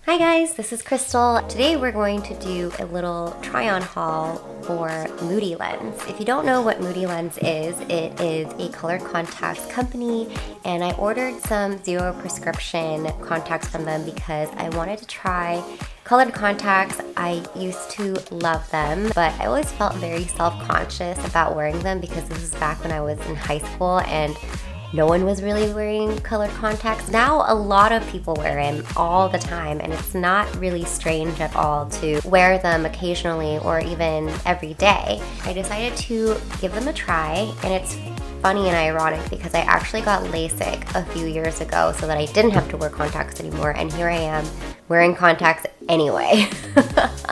Hi guys, this is Crystal. Today we're going to do a little try-on haul for Moody Lens. If you don't know what Moody Lens is, it is a color contacts company, and I ordered some zero prescription contacts from them because I wanted to try colored contacts. I used to love them, but I always felt very self-conscious about wearing them because this is back when I was in high school and no one was really wearing colored contacts. Now a lot of people wear them all the time, and it's not really strange at all to wear them occasionally or even every day. I decided to give them a try, and it's funny and ironic because I actually got LASIK a few years ago so that I didn't have to wear contacts anymore, and here I am wearing contacts anyway.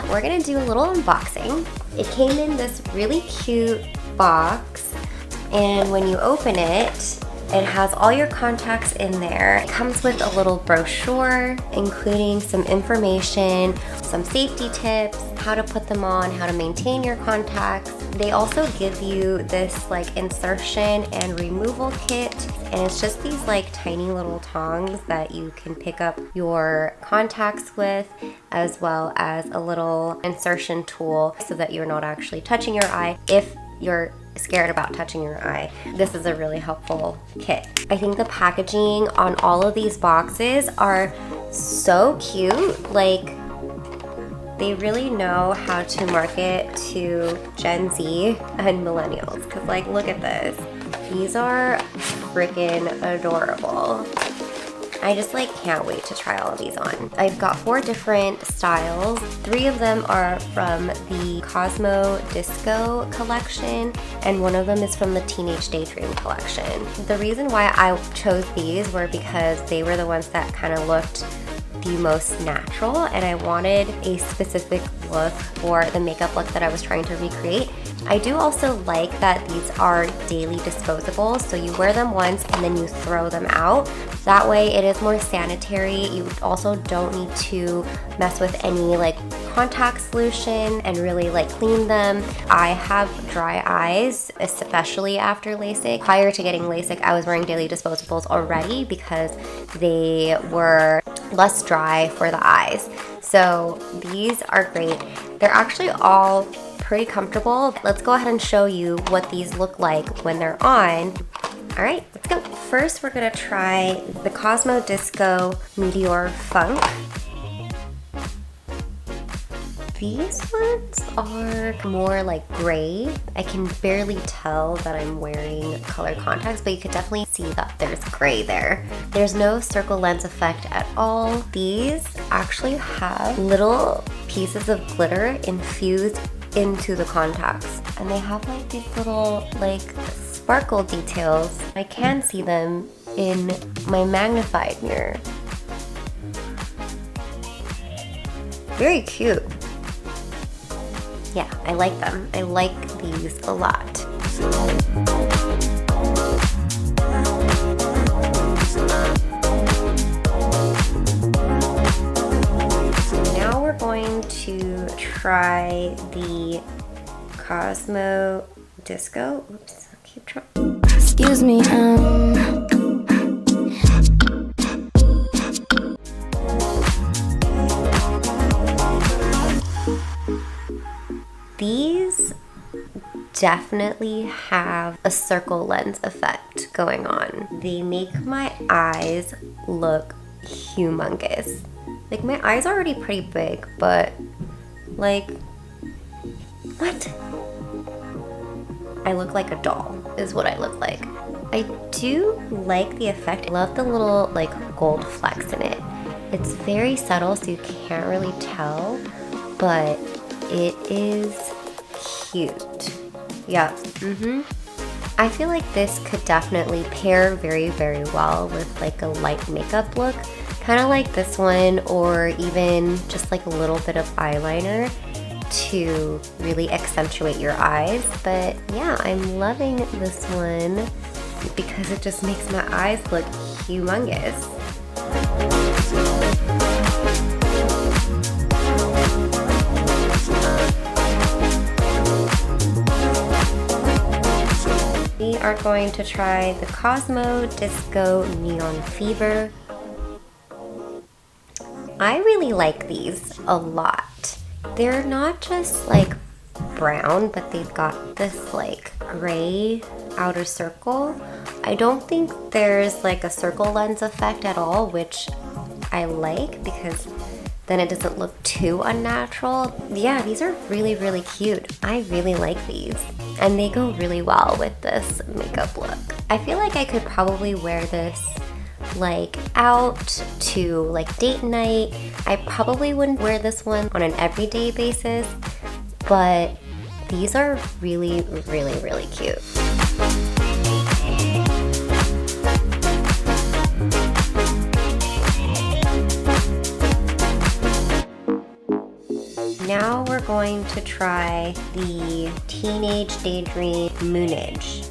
We're gonna do a little unboxing. It came in this really cute box, and when you open it, it has all your contacts in there. It comes with a little brochure, including some information, some safety tips, how to put them on, how to maintain your contacts. They also give you this like insertion and removal kit, and it's just these like tiny little tongs that you can pick up your contacts with, as well as a little insertion tool so that you're not actually touching your eye if you're scared about touching your eye. This is a really helpful kit. I think the packaging on all of these boxes are so cute. Like, they really know how to market to Gen Z and millennials, because like, look at this. These are freaking adorable. I just like can't wait to try all of these on. I've got 4 different styles. 3 of them are from the COSMO DISCO collection, and 1 of them is from the Teenage Daydream collection. The reason why I chose these were because they were the ones that kind of looked the most natural, and I wanted a specific look for the makeup look that I was trying to recreate. I do also like that these are daily disposable, so you wear them once and then you throw them out. That way it is more sanitary. You also don't need to mess with any like contact solution and really like clean them. I have dry eyes, especially after LASIK. Prior to getting LASIK, I was wearing daily disposables already because they were less dry for the eyes. So these are great. They're actually all pretty comfortable. Let's go ahead and show you what these look like when they're on. All right, let's go. First, we're gonna try the COSMO DISCO Meteor Funk. These ones are more like gray. I can barely tell that I'm wearing colored contacts, but you could definitely see that there's gray there. There's no circle lens effect at all. These actually have little pieces of glitter infused into the contacts, and they have like these little like sparkle details. I can see them in my magnified mirror. Very cute. Yeah, I like them. I like these a lot. Now we're going to try the COSMO DISCO. Oops, I'll keep trying. Excuse me, These definitely have a circle lens effect going on. They make my eyes look humongous. Like, my eyes are already pretty big, but like, what? I look like a doll is what I look like. I do like the effect. I love the little like gold flecks in it. It's very subtle, so you can't really tell, but it is cute. Yeah, I feel like this could definitely pair very, very well with like a light makeup look. Kind of like this one, or even just like a little bit of eyeliner to really accentuate your eyes. But yeah, I'm loving this one because it just makes my eyes look humongous. We are going to try the COSMO DISCO Neon Fever. I really really like these a lot. They're not just like brown, but they've got this like gray outer circle. I don't think there's like a circle lens effect at all, which I like because then it doesn't look too unnatural. Yeah, these are really, really cute. I really like these. And they go really well with this makeup look. I feel like I could probably wear this like out to like date night. I probably wouldn't wear this one on an everyday basis, but these are really, really, really cute. Now we're going to try the Teenage Daydream Moonage.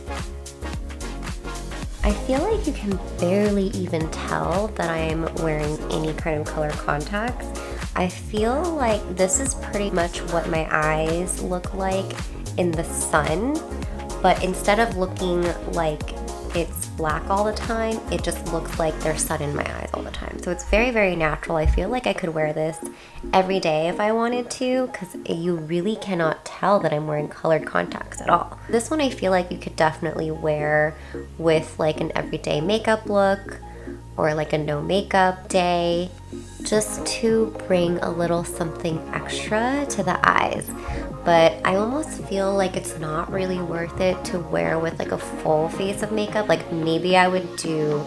I feel like you can barely even tell that I'm wearing any kind of color contacts. I feel like this is pretty much what my eyes look like in the sun, but instead of looking like it's black all the time, it just looks like there's sun in my eyes all the time. So it's very, very natural. I feel like I could wear this every day if I wanted to, because you really cannot tell that I'm wearing colored contacts at all. This one I feel like you could definitely wear with like an everyday makeup look or like a no makeup day, just to bring a little something extra to the eyes. But I almost feel like it's not really worth it to wear with like a full face of makeup. Like maybe I would do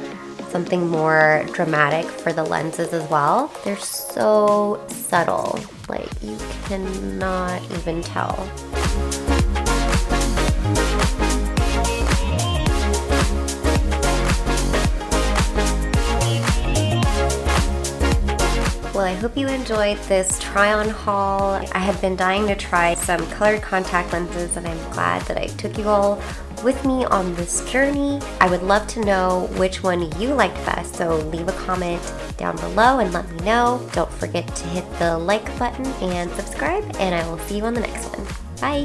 something more dramatic for the lenses as well. They're so subtle, like you cannot even tell. Well, I hope you enjoyed this try-on haul. I have been dying to try some colored contact lenses, and I'm glad that I took you all with me on this journey. I would love to know which one you liked best, so leave a comment down below and let me know. Don't forget to hit the like button and subscribe, and I will see you on the next one. Bye!